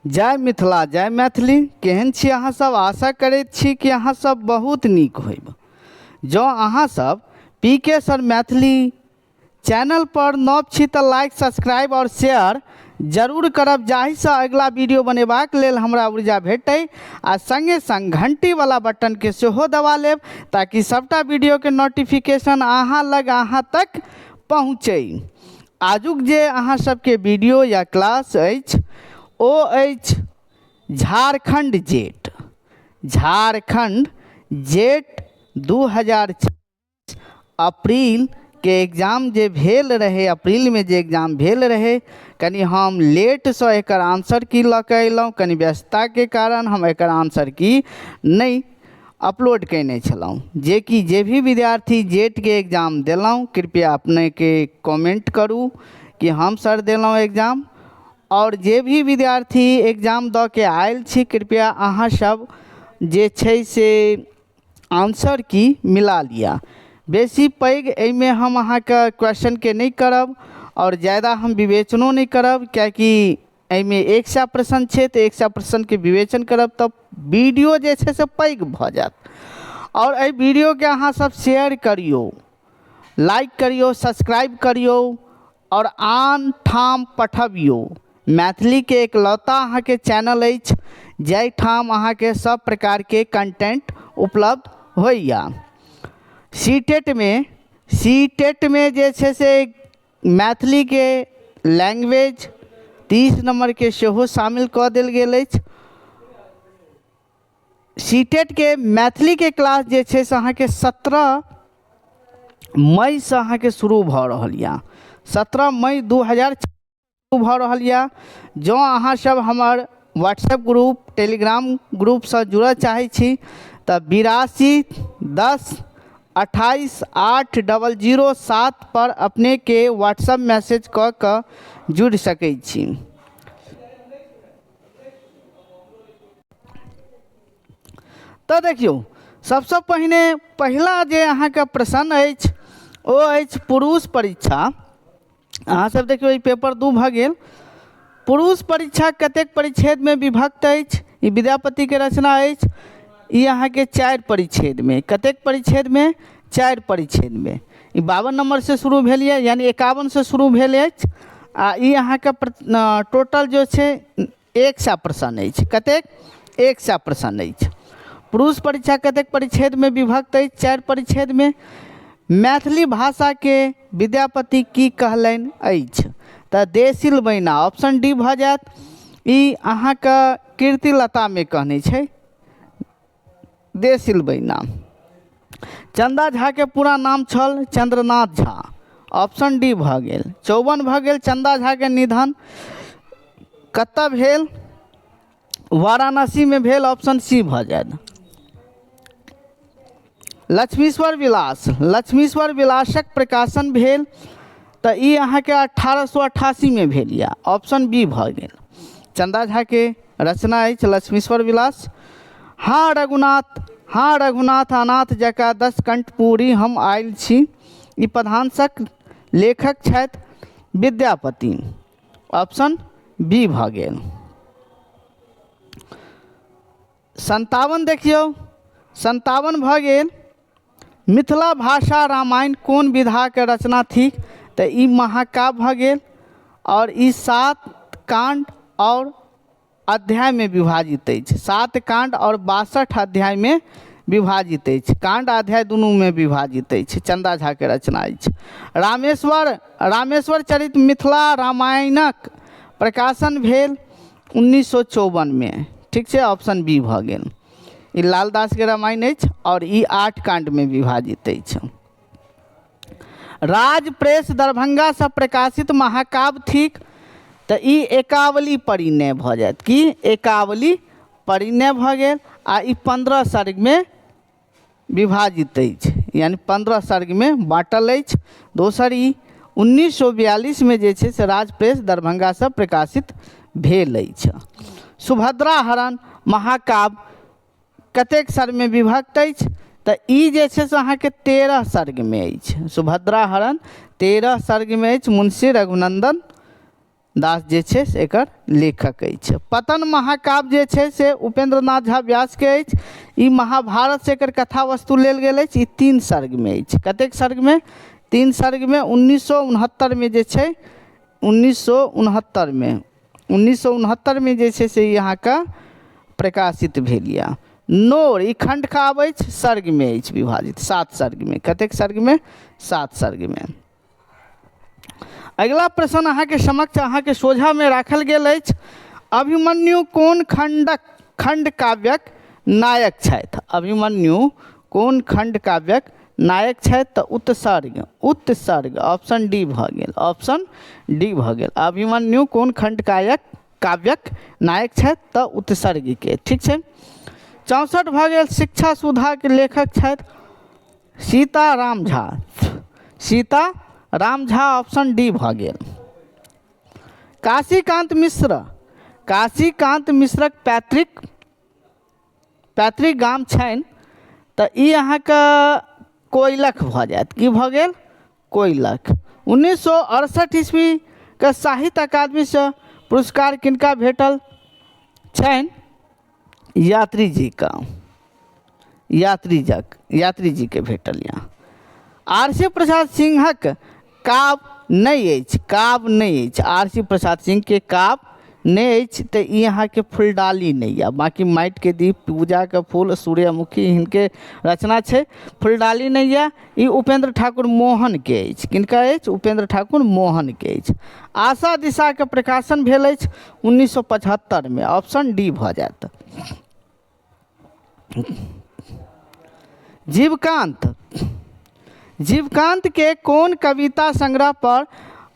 जय मिथिला जय मैथिली। केहन छी अहाँ सब? आशा करैत छी कि अहाँ सब बहुत नीक होइब। जँ अहाँ सब पीके सर मैथिली चैनल पर नव छी तऽ लाइक सब्सक्राइब और शेयर जरूर करब, जाहिसँ अगिला वीडियो बनेबाक लेल हमरा ऊर्जा भेटै। आ संगे संग घंटी वाला बटन के सेहो दबा लेब, ताकि सबटा वीडियो के नोटिफिकेशन अहाँ लग अहाँ तक पहुँचै। आजुक जे अहाँ सबके वीडियो या क्लास अछि ओ अछि झारखंड जेट 2026 अप्रैल के एग्जाम जे भेल रहे, अप्रैल में जे एग्जाम भेल रहे, कनी हम लेट से एकर आंसर की लऽ कऽ अयलहुँ। कनी व्यस्तता के कारण हम एकर आंसर की नहीं अपलोड कैने छलहुँ। जे भी विद्यार्थी जेट के एग्जाम देलहुँ, कृपया अपने के कमेंट करू कि हम सर देलहुँ एग्जाम। और जे भी विद्यार्थी एग्जाम दऽ के आयल छी, कृपया अहाँ सब जे छै से आंसर की मिला लिया। बेसी पैघ एहिमे हम अहाँके क्वेश्चन के नहीं करब और ज़्यादा हम विवेचनो नहीं करब, कियाकि एहिमे 100 प्रश्न छै तऽ 100 प्रश्न के विवेचन करब तब वीडियो जे छै से पैघ भऽ जायत। और एहि वीडियो के अहाँ सब शेयर करियो, लाइक करियो, सब्सक्राइब करियो और आन ठाम पठबियो। मैथिली के एकलौता अहाँ के चैनल अछि जाहिठाम अहाँ के सब प्रकार के कंटेंट उपलब्ध होइया। सीटेट में जे छै से मैथिली के लैंग्वेज 30 नंबर के सेहो शामिल कऽ देल गेल अछि। सीटेट के मैथिली के क्लास जे छै से अहाँ के 17 मई से अहाँ के शुरू भऽ रहल यऽ। 17 मई 2026 शुरू भऽ रहल यऽ। जँ अहाँ सब हमर व्हाट्सएप ग्रुप टेलीग्राम ग्रुप से जुड़ऽ चाहै छी तऽ 82 10 28 8 007 पर अपने के व्हाट्सएप मैसेज कऽ कऽ जुड़ सकै छी। तो देखियो, सबसे पहिला जे अहाँ के प्रश्न अछि ओ अछि पुरुष परीक्षा। अहाँ सब देखियो, ई पेपर 2 भऽ गेल। पुरुष परीक्षा कतेक परिच्छेद में विभक्त अछि? ई विद्यापति के रचना अछि। ई अहाँ के 4 परिच्छेद में। कतेक परिच्छेद में? 4 परिच्छेद में। ई 52 नंबर से शुरू भेल यऽ, यानी 51 से शुरू भेल अछि। आ ई अहाँ के टोटल जो छै 100 प्रश्न अछि। कतेक? 100 प्रश्न अछि। पुरुष परीक्षा कतेक परिच्छेद में विभक्त अछि? 4 परिच्छेद में। मैथिली भाषा के विद्यापति की कहलनि अछि? तऽ देशील बैना, ऑप्शन डी भऽ जायत। ई अहाँ के कीर्तिलता में कहने छै, देशील बैना। चंदा झा के पूरा नाम छल चंद्रनाथ झा, ऑप्शन डी भऽ गेल। 54 भऽ गेल। चंदा झा के निधन कतऽ भेल? वाराणसी में भेल, ऑप्शन सी भऽ जायत। लक्ष्मीश्वर विलासक प्रकाशन भेल तऽ ई अहाँ के 1888 में भेल यऽ, ऑप्शन बी भऽ गेल। चंदा झा के रचना अछि लक्ष्मीश्वर विलास। हाँ रघुनाथ अनाथ जका 10 कंठ पूरी हम आयल छी, ई पद्यांशक लेखक छथि विद्यापति, ऑप्शन बी भऽ गेल। 57 देखियो, 57 भऽ गेल। मिथिला भाषा रामायण कोन विधा के रचना थिक? तऽ ई महाकाव्य भऽ गेल। और ई 7 कांड और अध्याय में विभाजित अछि। 7 कांड और 62 अध्याय में विभाजित अछि। कांड अध्याय दुनू में विभाजित अछि। चंदा झा के रचना अछि। रामेश्वर चरित मिथिला रामायणक प्रकाशन भेल 1954 में। ठीक छै, ऑप्शन बी भऽ गेल। ई लालदास के रामायण अछि और ई 8 कांड में विभाजित अछि। राज प्रेस दरभंगा से प्रकाशित महाकाव्य थिक? तऽ ई एकावली परिणय भऽ जायत। कि एकावली परिणय भऽ गेल। आ ई 15 सर्ग में विभाजित अछि, यानी 15 सर्ग में बाँटल अछि। दोसर ई 1942 में जे छै से राज प्रेस दरभंगा से प्रकाशित भेल अछि। सुभद्रा हरण महाकाव्य कतेक सर्ग में विभक्त अछि? तऽ ई जे छै से अहाँ के 13 सर्ग में अछि। सुभद्रा हरण 13 सर्ग में अछि। मुंशी रघुनंदन दास जे छै से एकर लेखक अछि। पतन महाकाव्य जे छै से उपेंद्र नाथ झा व्यास के अछि। ई महाभारत से एकर कथा वस्तु लेल गेल अछि। ई 3 सर्ग में अछि। कतेक सर्ग में? 3 सर्ग में। 1969 में जे छै 1969 में जे छै से यहाँ का प्रकाशित भेल यऽ। नोर ई खंड का आबै अछि, सर्ग में अछि विभाजित, 7 सर्ग में। कतेक सर्ग में? 7 सर्ग में। अगला प्रश्न अहाँके समक्ष अहाँके सोझा में राखल गेल अछि। अभिमन्यु कोन खंड काव्यक नायक छथि? अभिमन्यु कोन खंड काव्यक नायक छथि? तऽ उत्सर्ग ऑप्शन डी भऽ गेल। ऑप्शन डी भऽ गेल। अभिमन्यु कोन खंड काव्यक नायक छथि? तऽ उत्सर्ग के। ठीक छै। 64 भऽ गेल। शिक्षा सुधा के लेखक छथि सीताराम झा। सीताराम झा ऑप्शन डी भऽ गेल। काशीकांत मिश्रक पैतृक गाम छनि तऽ ई अहाँके कोइलख भऽ जायत। की भऽ गेल? कोइलख। 1968 ईस्वी के साहित्य अकादमी से पुरस्कार किनका भेटल छनि? यात्री जी के भेटल यऽ। आर.सी. प्रसाद सिंहक काव्य नहीं अछि। आर.सी. प्रसाद सिंह के काव्य नहीं अछि तऽ ई यहाँ के फुलडाली नहीं है। बाकी माटि के दीप, पूजा के फूल, सूर्यमुखी हिनके रचना छै। फुलडाली नहीं है। ई उपेंद्र ठाकुर मोहन के अछि। किनका अछि? उपेंद्र ठाकुर मोहन के अछि। आशा दिशा के प्रकाशन भेल अछि 1975 में। ऑप्शन डी भऽ जायत। जीवकांत के कोन कविता संग्रह पर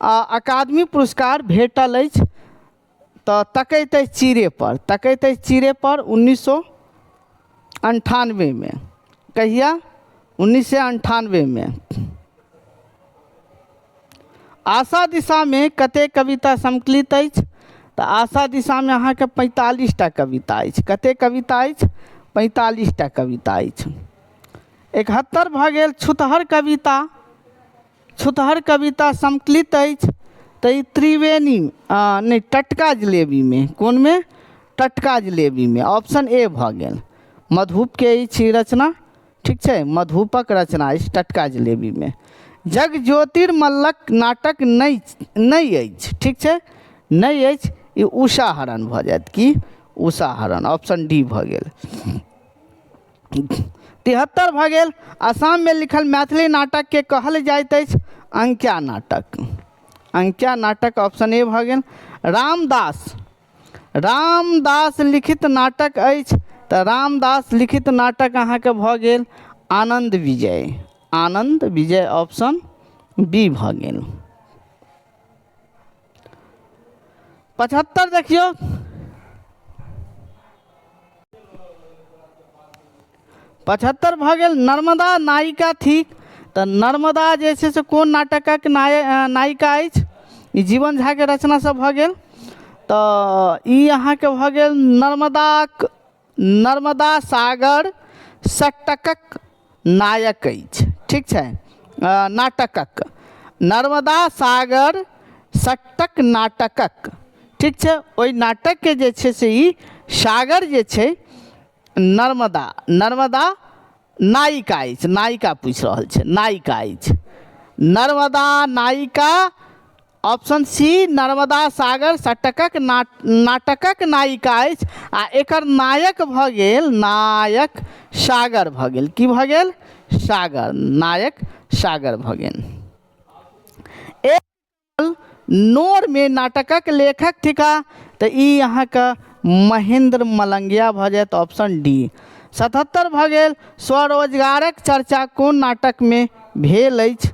अकादमी पुरस्कार भेटल अछि? तऽ तकैत चिरे पर 1998 में। कहिया? 1998 में। आशा दिशा में कते कविता सम्मिलित अछि? तऽ आशा दिशा में अहाँके 45टा कविता अछि। कते कविता अछि? 45टा कविता अछि। 71 भऽ गेल। छुतहर कविता सम्मिलित अछि तऽ ई त्रिवेणी नहीं, टटका जलेबी में। कौन में? टटका जलेबी में। ऑप्शन ए भऽ गेल। मधुप के ई छी रचना। ठीक छै। मधुपक रचना अछि टटका जलेबी में। जग ज्योतिर्मल्लक नाटक नहीं अछि। ठीक छै। नहीं अछि। ई उषा हरण भऽ जायत। की? उषा हरण। ऑप्शन डी भऽ गेल। 73 भऽ गेल। असम में लिखल मैथिली नाटक के कहल जाइत अछि अंक्या नाटक। ऑप्शन ए भऽ गेल। रामदास लिखित नाटक अछि तऽ रामदास लिखित नाटक अहाँके भऽ गेल आनंद विजय। ऑप्शन बी भऽ गेल। 75 देखियौ। 75 भऽ गेल। नर्मदा नायिका थिक तऽ नर्मदा जे छै से कोन नाटकक नायिका अछि? ई जीवन झा के रचना सब भऽ गेल। तऽ ई अहाँके भऽ गेल नर्मदा सागर षटकक नायक अछि। ठीक छै। नाटकक नर्मदा सागर षटक नाटकक। ठीक छै। ओहि नाटक के जे छै से ई सागर जे छै नर्मदा नायिका अछि। नायिका पूछि रहल छै। नायिका अछि। नर्मदा नायिका। ऑप्शन सी नर्मदा सागर षटकक नाटकक नायिका अछि। आ एकर नायक भऽ गेल सागर भऽ गेल। की भऽ गेल? सागर। नायक सागर भऽ गेल। नोर में नाटकक लेखक थिका तऽ ई अहाँके महेंद्र मलंगिया भऽ जायत। Option D. 77 भऽ गेल। स्वरोजगारक चर्चा कोन नाटक में भेल अछि?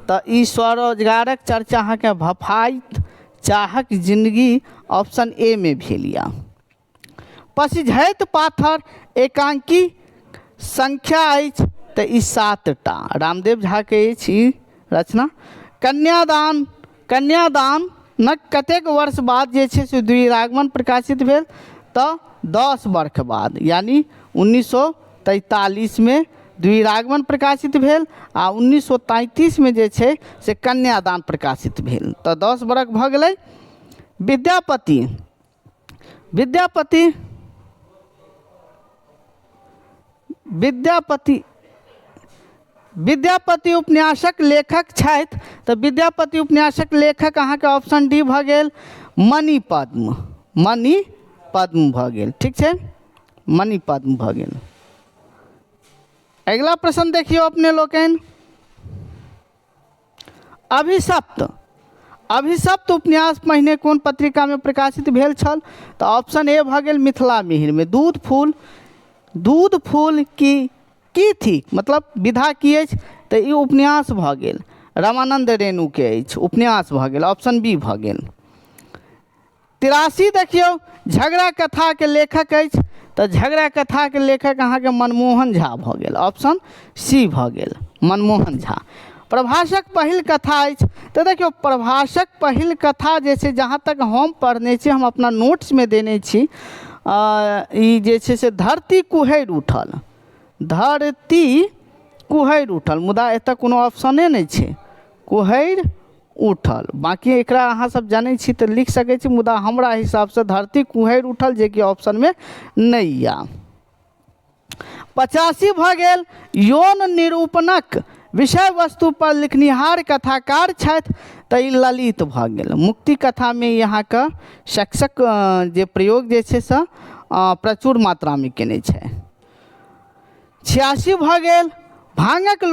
तऽ ई स्वरोजगारक चर्चा अहाँके भफाइत चाहक जिंदगी। ऑप्शन ए में भेल यऽ। पसिझैत पाथर एकांकी संख्या अछि तऽ ई 7टा। रामदेव झा के अछि ई रचना। कन्यादान न कतेक वर्ष बाद जे छै से द्विरागमन प्रकाशित भेल? तऽ 10 वर्ष बाद, यानी 1943 में द्विरागमन प्रकाशित भेल आ 1933 में जे छै से कन्यादान प्रकाशित भेल। तऽ 10 बरख भऽ गेलै। विद्यापति विद्यापति विद्यापति विद्यापति उपन्यासक लेखक छथि तऽ विद्यापति उपन्यासक लेखक अहाँके ऑप्शन डी भऽ गेल मणिपद्म। मणिपद्म भऽ गेल, ठीक छै, मणिपद्म भऽ गेल। अगिला प्रश्न देखियौ अपने लोकनि। अभिशप्त अभिशप्त उपन्यास पहिने कोन पत्रिकामे प्रकाशित भेल छल? तऽ ऑप्शन ए भऽ गेल मिथिला मिहिरमे। दूध फूल की थी मतलब विधा की अछि? तऽ ई उपन्यास भऽ गेल, रामानंद रेणुके अछि, उपन्यास भऽ गेल, ऑप्शन बी भऽ गेल। 83 देखियौ, झगड़ा कथाके लेखक अछि? तऽ झगड़ा कथाके लेखक अहाँके मनमोहन झा भऽ गेल, ऑप्शन सी भऽ गेल, मनमोहन झा। प्रभासक पहिल कथा अछि? तऽ देखियौ प्रभासक पहिल कथा जे छै, जहाँ तक हम पढ़ने छी, हम अपना नोट्समे देने छी, ई जे छै से धरती कुहरि उठल, धरती कुहरि उठल, मुदा एतऽ कोनो ऑप्शने नहि छै, कुहरि उठल। बाकी एकरा अहाँ सब जानै छी तऽ लिख सकै छी, मुदा हमरा हिसाबसँ धरती कुहरि उठल जेकि ऑप्शनमे नहि यऽ। 85 भऽ गेल, यौन निरूपणक विषय वस्तु पर लिखनिहार कथाकार छथि? तऽ ई ललित भऽ गेल। मुक्ति कथामे यहाँके सेक्सक जे प्रयोग जे छै से प्रचुर मात्रामे केने छै। 86 भऽ गेल, भांगक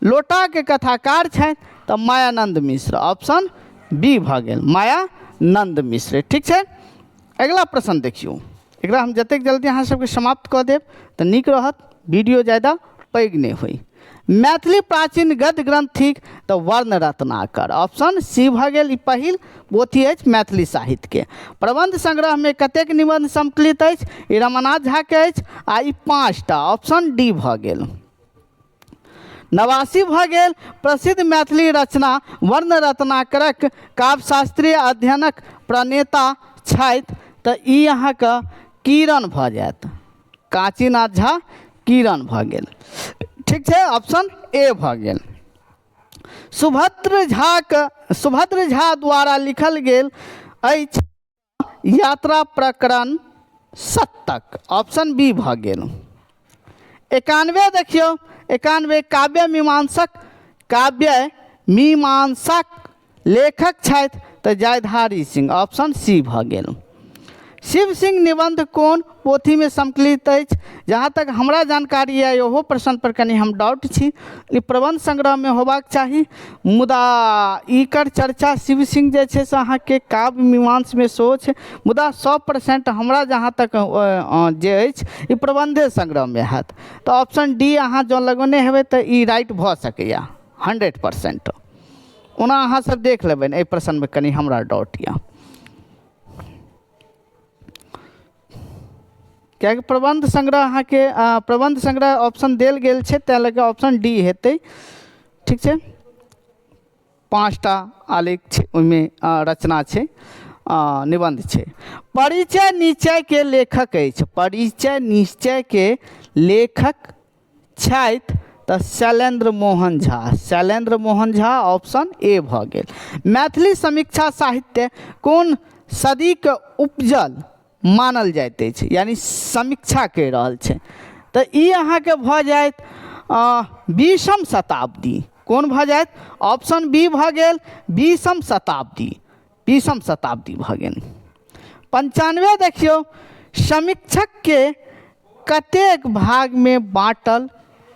लोटाके कथाकार छथि? तऽ मायानन्द मिश्र, ऑप्शन बी भऽ गेल, मायानन्द मिश्र, ठीक छै। अगिला प्रश्न देखियौ, एकरा हम जतेक जल्दी अहाँ सबके समाप्त कऽ देब तऽ नीक रहत, वीडियो ज़्यादा पैघ नहि होइ। मैथिली प्राचीन गद्य ग्रंथ थिक? तऽ वर्ण रत्नाकर, ऑप्शन सी भऽ गेल। ई पहिल पोथी अछि मैथिली साहित्यके। प्रबंध संग्रहमे कतेक निबंध सम्मिलित अछि? ई रमानाथ झाके अछि आ ई 5टा, ऑप्शन डी भऽ गेल। 89 भऽ गेल, प्रसिद्ध मैथिली रचना वर्ण रत्नाकरक काव्यशास्त्रीय अध्ययनक प्रणेता छथि? तऽ ई अहाँके किरण भऽ जायत, काशीनाथ झा किरण भऽ गेल, ठीक छै, ऑप्शन ए भऽ गेल। सुभद्र झा द्वारा लिखल गेल अछि यात्रा प्रकरण शतक, ऑप्शन बी भऽ गेल। 91 देखियौ, 91 काव्य मीमांसक लेखक छथि? तऽ जायधारी सिंह, ऑप्शन सी भऽ गेल। शिव सिंह निबंध कोन पोथी में सम्मिलित अछि? जहाँ तक हमरा जानकारी है ओहो प्रश्न पर कनी हम डाउट छी, ई प्रबंध संग्रह में होबाक चाही, मुदा एकर चर्चा शिव सिंह जे छै से अहाँके काव्य मीमांस में सेहो छै, मुदा 100% हमरा जहाँ तक जे अछि ई प्रबंधे संग्रह में हैत। तऽ ऑप्शन डी अहाँ जँ लगौने हेबै तऽ ई राइट भऽ सकैए 100%। ओना अहाँ सब देख लेबै, एहि प्रश्न में कनी हमरा डाउट यऽ, किएकि प्रबंध संग्रह अहाँके प्रबंध संग्रह ऑप्शन देल गेल छै, तेँ लऽ कऽ ऑप्शन डी हेतै, ठीक छै। 5टा आलेख छै, ओहिमे रचना छै, निबंध छै। परिचय निश्चयके लेखक अछि? परिचय निश्चयके लेखक छथि? तऽ शैलेंद्र मोहन झा, शैलेंद्र मोहन झा, ऑप्शन ए भऽ गेल। मैथिली समीक्षा साहित्य कोन सदीके उपजल मानल जाइत अछि? यानी समीक्षा कहि रहल छै, तऽ ई अहाँके भऽ जायत 20वीं शताब्दी। कोन भऽ जायत? ऑप्शन बी भऽ गेल 20वीं शताब्दी, 20वीं शताब्दी भऽ गेल। 95 देखियौ, समीक्षक के कतेक भाग में बाँटल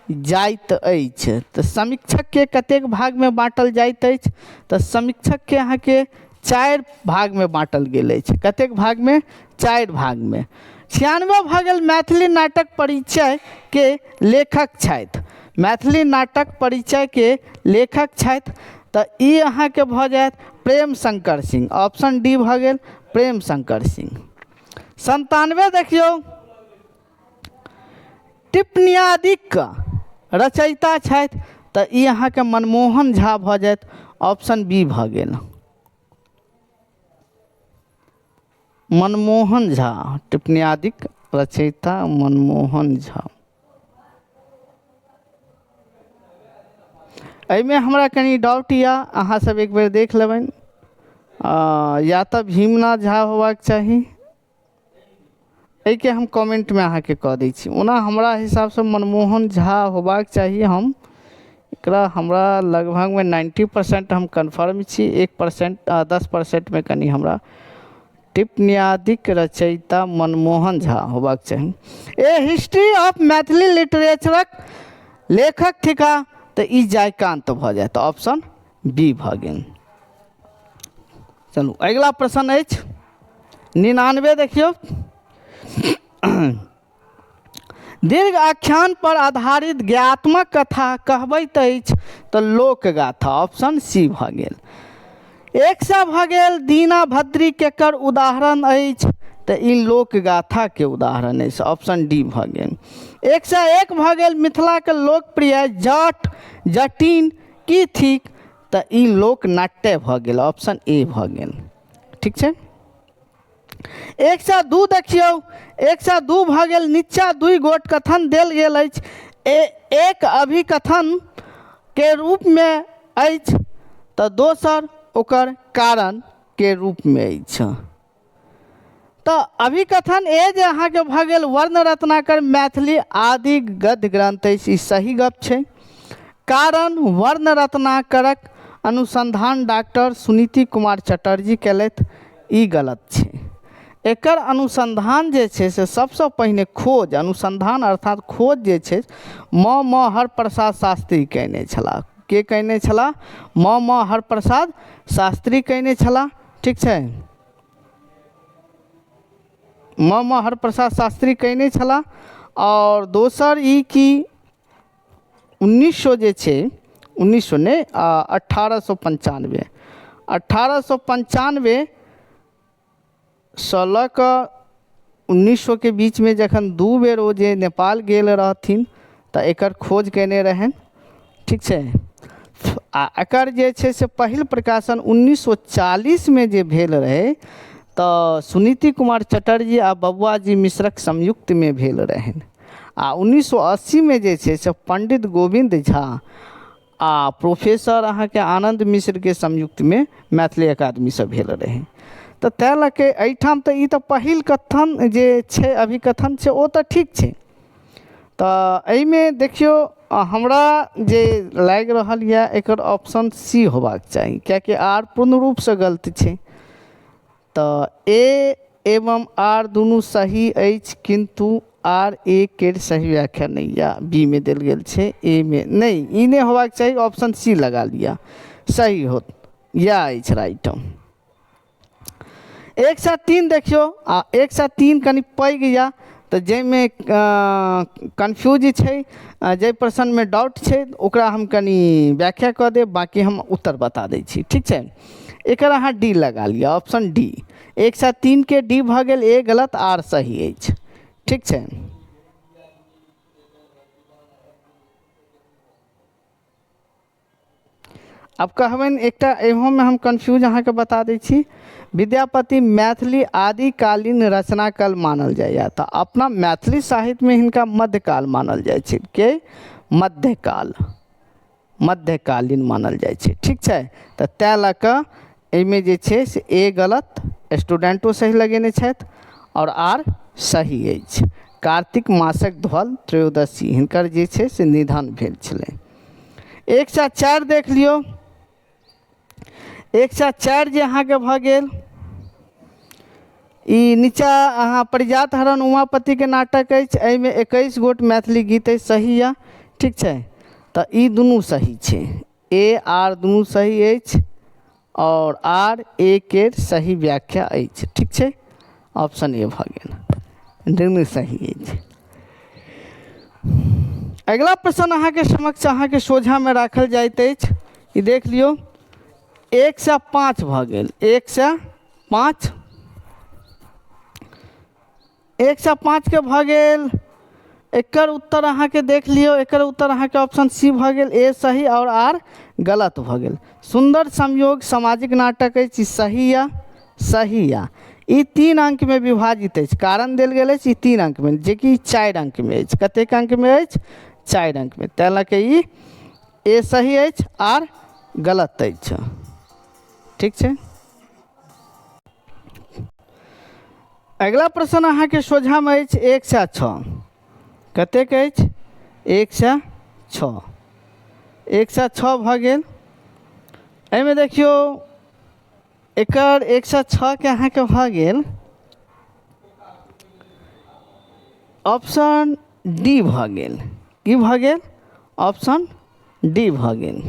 जाइत अछि? तऽ समीक्षक के कतेक भाग में बाँटल जाइत अछि? तऽ समीक्षक के अहाँके 4 भाग में बाँटल गेल अछि। कतेक भाग में? 4 भाग में। 96 भऽ गेल, मैथिली नाटक परिचय के लेखक छथि? मैथिली नाटक परिचय के लेखक छथि? तऽ ई अहाँके भऽ जायत प्रेम शंकर सिंह, ऑप्शन डी भऽ गेल, प्रेम शंकर सिंह। 97 देखियौ, टिप्पणियादिक रचयिता छथि? तऽ ई अहाँके मनमोहन झा भऽ जायत, ऑप्शन बी भऽ गेल, मनमोहन झा, टिप्पणियादिक रचयिता मनमोहन झा। एहिमे हमरा कनी डाउट यऽ, अहाँ सब एक बेर देख लेबनि, या तऽ भीमनाथ झा होबाक चाही, एहिके हम कमेंट में अहाँके कह दै छी। ओना हमरा हिसाबसँ मनमोहन झा होबाक चाही। हम एकरा हमरा लगभग में 90% हम कन्फर्म छी। 1% 10% में कनी हमरा टिप्पणियादिक रचयिता मनमोहन झा होबाक चाही। ए हिस्ट्री ऑफ मैथिली लिटरेचरक लेखक थिका तऽ ई जयकान्त भऽ जायत, ऑप्शन बी भऽ गेल। चलू अगिला प्रश्न अछि 99। देखियौ, दीर्घ आख्यान पर आधारित ज्ञात्मक कथा कहबैत अछि तऽ लोकगाथा, ऑप्शन सी भऽ गेल। 100 भऽ गेल। दीना भद्री केकर उदाहरण अछि तऽ ई लोकगाथा के उदाहरण अछि, ऑप्शन डी भऽ गेल। 101 भऽ गेल। मिथिला के लोकप्रिय जट जटिन की थिक तऽ ई लोकनाट्य भऽ गेल, ऑप्शन ए भऽ गेल। ठीक छै। 102 देखियौ, 102 भऽ गेल। नीचा 2 गोट कथन देल गेल अछि, एक अभिकथन के रूप में अछि तऽ दोसर ओकर कारण के रूप में अछि। तऽ अभिकथन ए जे अहाँके भऽ गेल वर्ण रत्नाकर मैथिली आदि गद्य ग्रंथ अछि, ई सही गप छै। कारण वर्ण रत्नाकरक अनुसंधान डॉक्टर सुनीति कुमार चटर्जी केलथि, ई गलत छै। एकर अनुसंधान जे छै से सबसँ पहिने खोज, अनुसंधान अर्थात खोज जे छै म हरप्रसाद शास्त्री कयने छलाह। के कयने छलाह? म हरप्रसाद शास्त्री कयने छलाह। ठीक छै, म हरप्रसाद शास्त्री कयने छलाह। और दोसर ई कि 1900 जे छै, 1900 ने 1895 सँ लऽ कऽ 1900 के बीच में जखन 2 बेर ओ जे नेपाल गेल रहथिन तऽ एकर खोज कयने रहनि। ठीक छै। आ एकर जे छै से पहिल प्रकाशन 1940 में जे भेल रहे तऽ सुनीति कुमार चटर्जी आ बबुआजी मिश्रक संयुक्त में भेल रहनि। आ 1980 में जे छै से पंडित गोविंद झा आ प्रोफेसर अहाँके आनंद मिश्र के संयुक्त में मैथिली अकादमी से भेल रहे। तऽ तैं लऽ के एहिठाम तऽ ई तऽ पहिल कथन जे छै, अभिकथन छै, ओ तऽ ठीक छै। तऽ एहिमे देखियौ हमरा जे लागि रहल यऽ एकर ऑप्शन सी होबाक चाही, किएकि आर पूर्ण रूप से गलत छै। तऽ ए एवं आर दुनू सही अछि, किंतु आर ए के सही व्याख्या नहीं या बी में देल गेल छै, ए में नहीं, ई नहीं होबाक चाही। ऑप्शन सी लगा लिया, सही होत, या अछि राइट। 103 देखियौ, 103 कनि पैघ या तऽ जाहिमे कन्फ्यूज छै, जाहि प्रश्न में डाउट छै ओकरा हम कनि व्याख्या कऽ देब, बाकी हम उत्तर बता दै छी। ठीक छै, एकर अहाँ डी लगा लिअ, ऑप्शन डी। 103 के डी भऽ गेल, ए गलत आर सही अछि। ठीक छै। अब कहबनि एकटा एहो में हम कन्फ्यूज अहाँके बता दै छी। विद्यापति मैथिली आदिकालीन रचना काल मानल जाइए, तऽ अपना मैथिली साहित्य में हिनका मध्यकाल मानल जाइ छै। के मध्यकाल, मध्यकालीन मानल जाइ छै। ठीक छै। तऽ तैं लऽ कऽ एहिमे जे छै से ए गलत, स्टूडेंटो सही लगेने छथि, और आर सही अछि। कार्तिक मासक धवल त्रयोदशी हिनकर जे छै से निधन भेल छलै। 104 देख लियौ, 104 जे अहाँके भऽ गेल, ई नीचा अहाँ परिजात हरण उमापति के नाटक अछि, एहिमे 21 गोट मैथिली गीत अछि, सही या? ठीक छै। तऽ ई दुनू सही छै, ए आर दुनू सही अछि, और आर ए के सही व्याख्या अछि। ठीक छै, ऑप्शन ए भऽ गेल, दुनू सही अछि। अगला प्रश्न अहाँके समक्ष अहाँके सोझा में राखल जाइत अछि, ई देख लियौ। 105 भऽ गेल, 105, 105 के भऽ गेल। एकर उत्तर अहाँके देख लियौ, एकर उत्तर अहाँके ऑप्शन सी भऽ गेल, ए सही और आर गलत भऽ गेल। सुंदर संयोग सामाजिक नाटक अछि, सही या? सही या। ई 3 अंक में विभाजित अछि, कारण देल गेल अछि ई 3 अंक में, जेकि 4 अंक में अछि। कतेक अंक में अछि? 4 अंक में। तैं लऽ के ई ए सही अछि, आर गलत अछि। ठीक छै। अगला प्रश्न अहाँ के सोझा में अछि 1 से 6 कतेक अछि 1 से 6 1 से 6 भऽ गेल। एहिमे देखियौ एकर 1 से 6 के अहाँ के भऽ गेल ऑप्शन डी भऽ गेल। की भऽ गेल ऑप्शन डी भऽ गेल।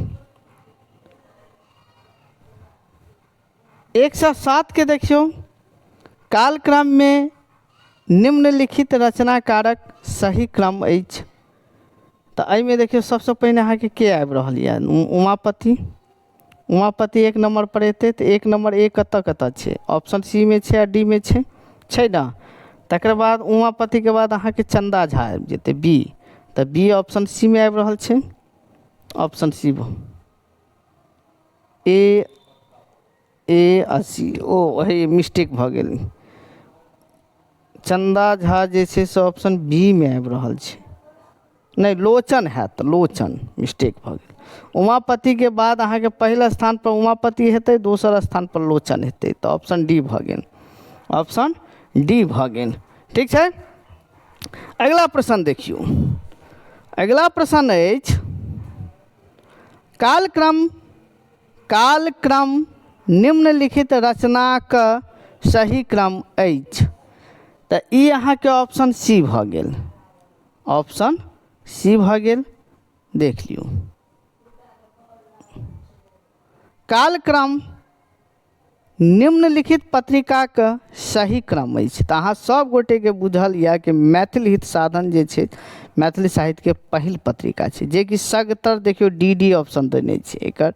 1 से 7 के देखियौ कालक्रम में निम्नलिखित रचनाकारक सही क्रम अछि। तो एहिमे देखियौ सबसे पहिने अहाँ के आबि रहल यऽ उमापति। उमापति 1 नंबर पर एतै तो 1 नंबर ए कतऽ कतऽ छै ऑप्शन सी में छै आ डी में छै ना। तकर बाद उमापति के बाद अहाँ के चंदा झा आबि जेतै बी। तो बी ऑप्शन सी में आबि रहल छै ऑप्शन सी ए आ सी ओ हे मिस्टेक भऽ गेल। चंदा झा जे छै से ऑप्शन बी में आबि रहल छै नहीं लोचन है तो लोचन मिस्टेक भऽ गेल। उमापति के बाद अहाँ के पहला स्थान पर उमापति हेतै दोसर स्थान पर लोचन हेतै तो ऑप्शन डी भऽ गेल ऑप्शन डी भऽ गेल। ठीक है। अगला प्रश्न देखियो अगला प्रश्न अछि कालक्रम निम्नलिखित रचनाक सही क्रम अछि। तो ई अहाँ के ऑप्शन सी भऽ गेल ऑप्शन सी भऽ गेल। देख लियौ कालक्रम निम्नलिखित पत्रिका का सही क्रम अछि। तो अहाँ सब गोटे के बुझल यऽ कि मैथिली हित साधन जे छै मैथिली साहित्य के पहिल पत्रिका छै जे कि सगतर देखियौ डी ऑप्शन देने छै। एकर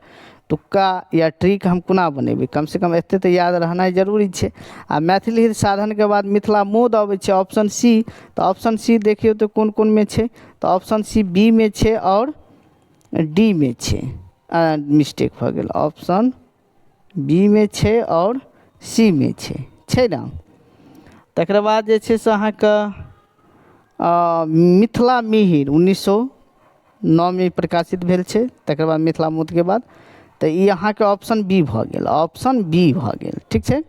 तुक्का या ट्रिक हम कोना बनेबै कम से कम एते तो याद रहनाइ जरूरी छै। आ मैथिली हित साधन के बाद मिथिला मोद अबै छै ऑप्शन सी। तो ऑप्शन सी देखियौ तो कोन कोन में छै तो ऑप्शन सी बी में छै और डी में छै। मिस्टेक भऽ गेल ऑप्शन बी में छै और सी में छै ना। तकर बाद जे छै से अहाँ के मिथिला मिहिर 1909 में प्रकाशित भेल छै। तकर बाद मिथिला मोद के बाद तो ये अहाँ के ऑप्शन बी भऽ गेल ऑप्शन बी भऽ गेल। ठीक छै।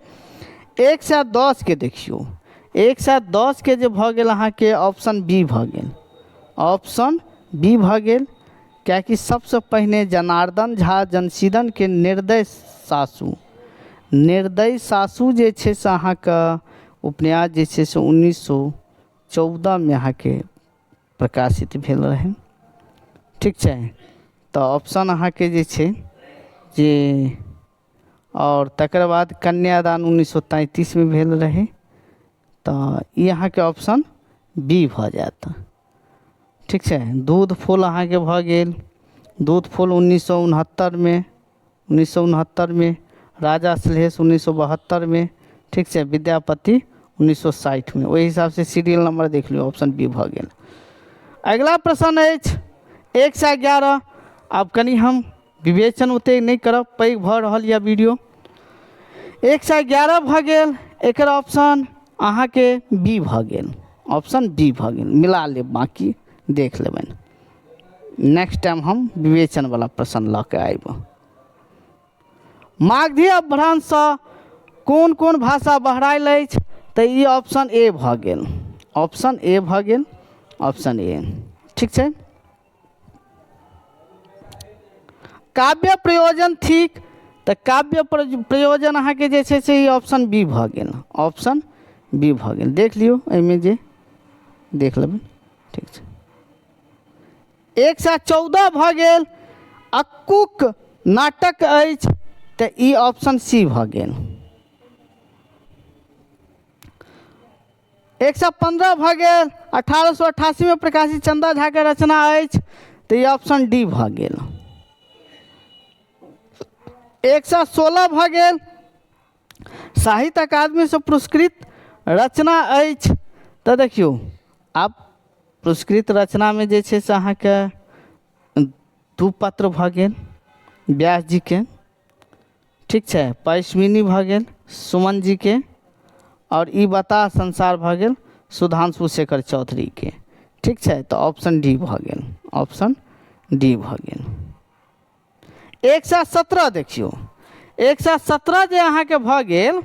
1 से 10 के देखियो 1 से 10 के जे भऽ गेल अहाँ के ऑप्शन बी भऽ गेल ऑप्शन बी भऽ गेल। क्या कि सबसे पहले जनार्दन झा जनसीदन के निर्दय सासू जे छै से अहाँ के उपन्यास जे छै से 1914 में अहाँ के प्रकाशित भेल रहे। ठीक छै। तो ऑप्शन अहाँ के जे छै जे और तकर बाद कन्यादान 1933 में भेल रहे। तो ये अहाँ के ऑप्शन बी भऽ जायत। ठीक छै। दूध फूल अहाँ के भऽ गेल दूध फूल 1969 में राजा सलहेश 1972 में। ठीक छै। विद्यापति 1960 में। वही हिसाब से सीरियल नंबर देख लियो ऑप्शन बी भऽ गेल। अगला प्रश्न अछि 1 से 11। अब कनी हम विवेचन ओते नहीं करब पैघ भऽ रहल यऽ वीडियो। 1 से 11 भऽ गेल एकर ऑप्शन अहाँ के बी भऽ गेल ऑप्शन बी भऽ गेल। मिला लेब बाकी देख लेबनि नेक्स्ट टाइम हम विवेचन वाला प्रश्न लऽ के आएब। मागधी अपभ्रंश से कोन कोन भाषा बहरायल अछि। तो ये ऑप्शन ए भऽ गेल ऑप्शन ए भऽ गेल ऑप्शन ए। ठीक छै। काव्य प्रयोजन थिक तो काव्य प्रयोजन अहाँ के जे छै से ऑप्शन बी भऽ गेल ऑप्शन बी भऽ गेल। देख लियौ एहिमे जे देख लेबै। ठीक छै। 1 से 14 भऽ गेल अक्कूक नाटक अछि। तो ई ऑप्शन सी भऽ गेल। 1 से 15 भऽ गेल 1888 में प्रकाशित चंदा झा के रचना अछि। तो ये ऑप्शन डी भऽ गेल। 1 से 16 भऽ गेल साहित्य अकादमी से पुरस्कृत रचना अछि। तो देखियो आप पुरस्कृत रचना में जे छै से अहाँ के 2 पत्र भऽ गेल व्यास जी के। ठीक छै। पैशमिनी भऽ गेल सुमन जी के और ई बता संसार भऽ गेल सुधांशु शेखर चौधरी के। ठीक छै। तो ऑप्शन डी भऽ गेल ऑप्शन डी भऽ गेल। 1 से 17 देखियो 1 से 17 जे अहाँ के भऽ गेल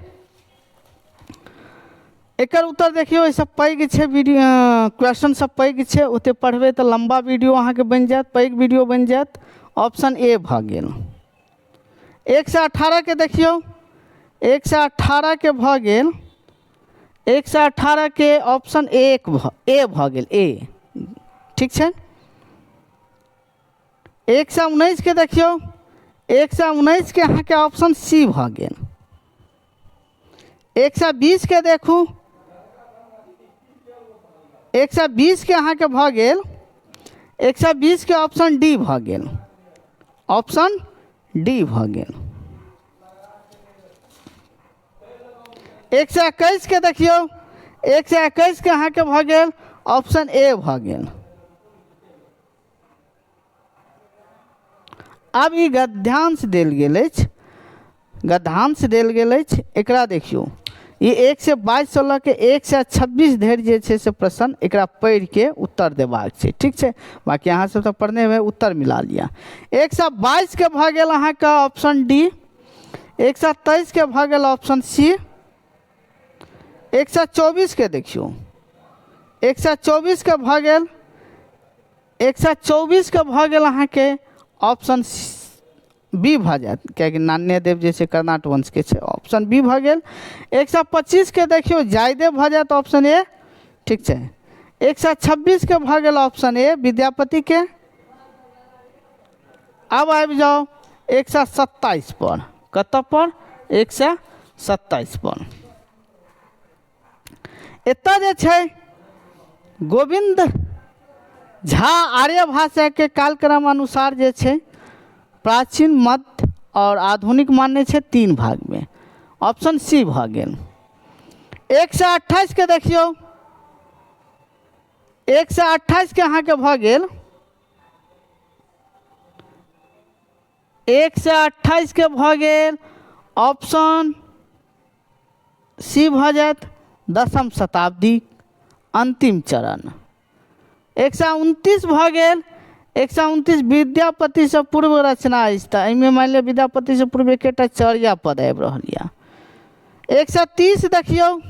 एकर उत्तर देखियो, सब पैघ छै वीडियो, क्वेश्चन सब पैघ छै, ओते पढ़बै तऽ लंबा वीडियो अहाँके बनि जायत, पैघ वीडियो बनि जायत। ऑप्शन ए भऽ गेल। 118 के देखियो, 118 के भऽ गेल, 118 के ऑप्शन ए भऽ गेल, ए, ठीक छै। 119 के देखियो, 119 के अहाँके ऑप्शन सी भऽ गेल। 120 के देखू, 120 के अहाँके भऽ गेल, 120 के ऑप्शन डी भऽ गेल, ऑप्शन डी भऽ गेल। 121 के देखियो, 121 के अहाँके भऽ गेल, ऑप्शन ए भऽ गेल। अब ई गद्यांश देल गेल अछि, गद्यांश देल गेल अछि, एकरा देखियो, ये 1 से 22 से लऽ के 1 से 26 धरि जे छै से प्रश्न एकरा पढ़ि के उत्तर देबाक छै, ठीक छै। बाकी अहाँ सब तो पढ़ने हुए उत्तर मिला लिया। 122 के भऽ गेल अहाँके ऑप्शन डी, 123 के भऽ गेल ऑप्शन सी। 124 के देखियो, 124 के भऽ गेल, 124 के भऽ गेल अहाँके ऑप्शन बी भऽ जायत, कियाकि नान्यदेव जे छै कर्नाट वंश के छै, ऑप्शन बी भऽ गेल। 125 के देखियो जयदेव भऽ जायत, ऑप्शन ए, ठीक छै। 126 के भऽ गेल ऑप्शन ए विद्यापति के। अब आबि जाओ 127 पर, कतऽ पर, 127 पर। एतऽ जे छै गोविंद झा आर्य भाषा के कालक्रम अनुसार जे छै प्राचीन, मध्य और आधुनिक मानने छै 3 भाग में, ऑप्शन सी भऽ गेल। 128 के देखियो, 128 के अहाँके भऽ गेल, 128 के भऽ गेल ऑप्शन सी भऽ जायत, 10वीं शताब्दी अंतिम चरण। 129 भऽ गेल, 129 विद्यापति से पूर्व रचना अछि, तऽ एहिमे मान लिअ विद्यापति से पूर्व एकेटा चर्या पद आबि रहल यऽ। 130 देखियो,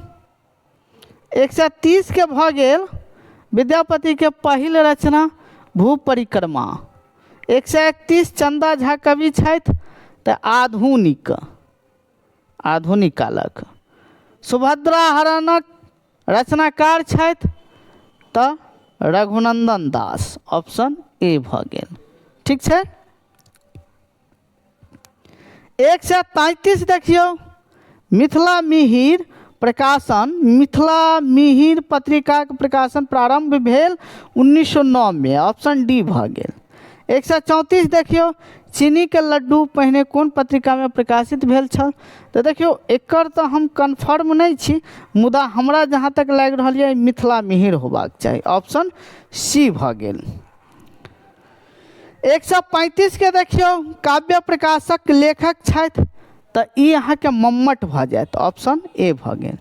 130 के भऽ गेल विद्यापति के पहिल रचना भू परिक्रमा। 131 चंदा झा कवि छथि, तऽ आधुनिक कालक। सुभद्रा हरणक रचनाकार छथि, तऽ रघुनंदन दास, ऑप्शन ए भऽ गेल, ठीक छै। 133 देखियो, मिथिला मिहिर प्रकाशन, मिथिला मिहिर पत्रिका के प्रकाशन प्रारंभ भेल 1909 में, ऑप्शन डी भऽ गेल। 134 देखियो, चीनी के लड्डू पहिने कोन पत्रिका में प्रकाशित भेल छल, तो देखियो एकर तो हम कन्फर्म नहीं छी, मुदा हमरा जहाँ तक लागि रहल यऽ मिथिला मिहिर होबाक चाही, ऑप्शन सी भऽ गेल। 135 के देखियो, काव्य प्रकाशक लेखक छथि, तऽ ई अहाँके मम्मट भऽ जायत, ऑप्शन ए भऽ गेल।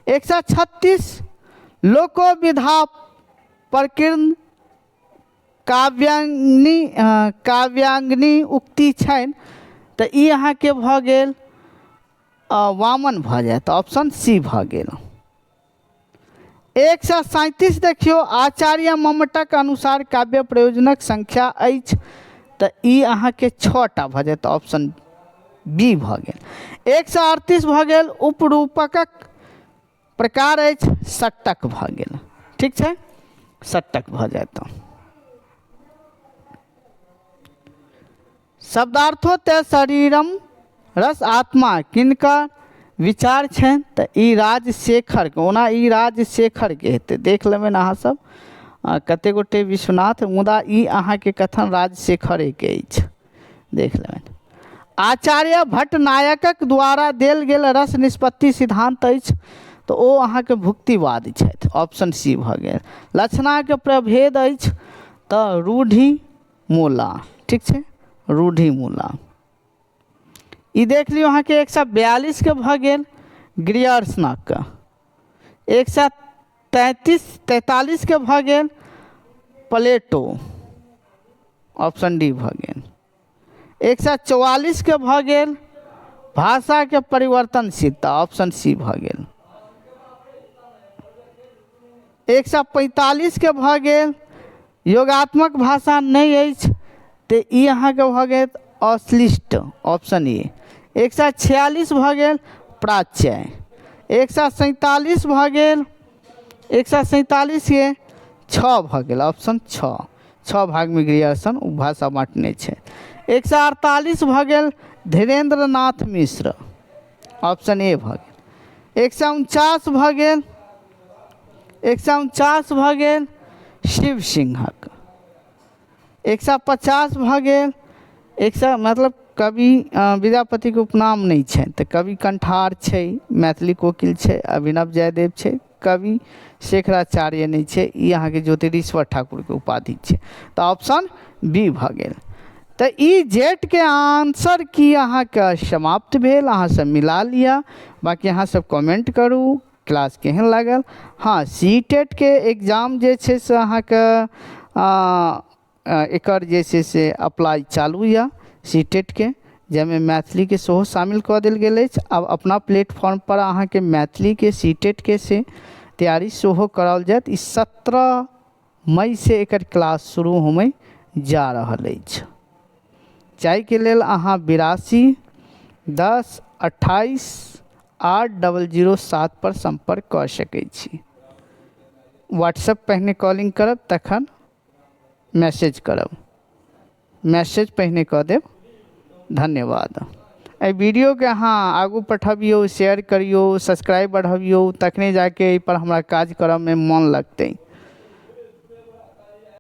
136 लोकोविधा प्रकीर्ण काव्यांगनी उक्ति छनि, तऽ ई अहाँके भऽ गेल वामन भऽ जायत, ऑप्शन सी भऽ गेल। 137 देखियो, आचार्य मम्मटक अनुसार काव्य प्रयोजनक संख्या अछि, तऽ ई अहाँके 6टा भऽ जायत, ऑप्शन बी भऽ गेल। 138 भऽ गेल, उपरूपकक प्रकार अछि, षट्टक भऽ गेल, ठीक छै, षट्टक भऽ जायत। शब्दार्थो ते शरीरम रस आत्मा किनकर विचार छनि, तऽ ई राजशेखर के, ओना ई राजशेखर के हेतै, देख लेबनि अहाँ सब, कते गोटे विश्वनाथ, मुदा ई अहाँके कथन राजशेखरे के अछि, देख लेबनि। आचार्य भट्टनायकक द्वारा देल गेल रस निष्पत्ति सिद्धांत अछि, तऽ ओ अहाँके भुक्तिवाद छथि, ऑप्शन सी भऽ गेल। लक्षणाके प्रभेद अछि, तऽ रूढ़िमूला, ठीक छै, रूढ़िमूला। ई देख लियौ अहाँके 142 के भऽ गेल ग्रियर्सनक, 143 के भऽ गेल प्लेटो, ऑप्शन डी भऽ गेल। 144 के भऽ गेल भाषा के परिवर्तनशीलता, ऑप्शन सी भऽ गेल। 145 के भऽ गेल योगात्मक भाषा नहीं अछि तो ई अहाँके भऽ गेल अश्लिष्ट ऑप्शन ए। 146 भऽ गेल प्राच्य। 147 भऽ गेल 147 के 6 भऽ गेल ऑप्शन 6 भाग में ग्रेजुएशन भाषा बाँटने छै। 148 भऽ गेल धीरेन्द्र नाथ मिश्र ऑप्शन ए भऽ गेल। 149 भऽ गेल 149 भऽ गेल शिव सिंहक। 150 भऽ गेल मतलब कवि विद्यापति के उपनाम नहीं छै तऽ कवि कंठार छै, मैथिली कोकिल छै, अभिनव जयदेव छै, कवि शेखराचार्य नहीं छै, ई अहाँके ज्योतिरीश्वर ठाकुर के उपाधि छै तऽ ऑप्शन बी भऽ गेल। तो ई जेट के आंसर की अहाँके समाप्त भेल, अहाँ सब मिला लिया। बाकी अहाँ सब कमेंट करू क्लास केहन लागल। हाँ सीटेट के एग्जाम जे छै से अहाँके एकर जे छै से अप्लाई चालू या सीटेट के, जैमे मैथिली के सेहो शामिल कऽ देल गेल अछि। अब अपना प्लेटफॉर्म पर अहाँके मैथिली के सीटेट के से तैयारी सेहो कराओल जायत। ई 17 मई से एकर क्लास शुरू होमे जा रहल अछि। जाहि के लेल अहाँ 82 10 28 8007 पर संपर्क कर सकै छी। व्हाट्सएप पहिने कॉलिंग करब तखन मैसेज करब, मैसेज पहिने कऽ देब। धन्यवाद। एहि वीडियो के अहाँ आगू पठबियौ, शेयर करियौ, सब्सक्राइब बढ़बियौ, तखने जाके एहि पर हमरा काज करब में मन लगतै।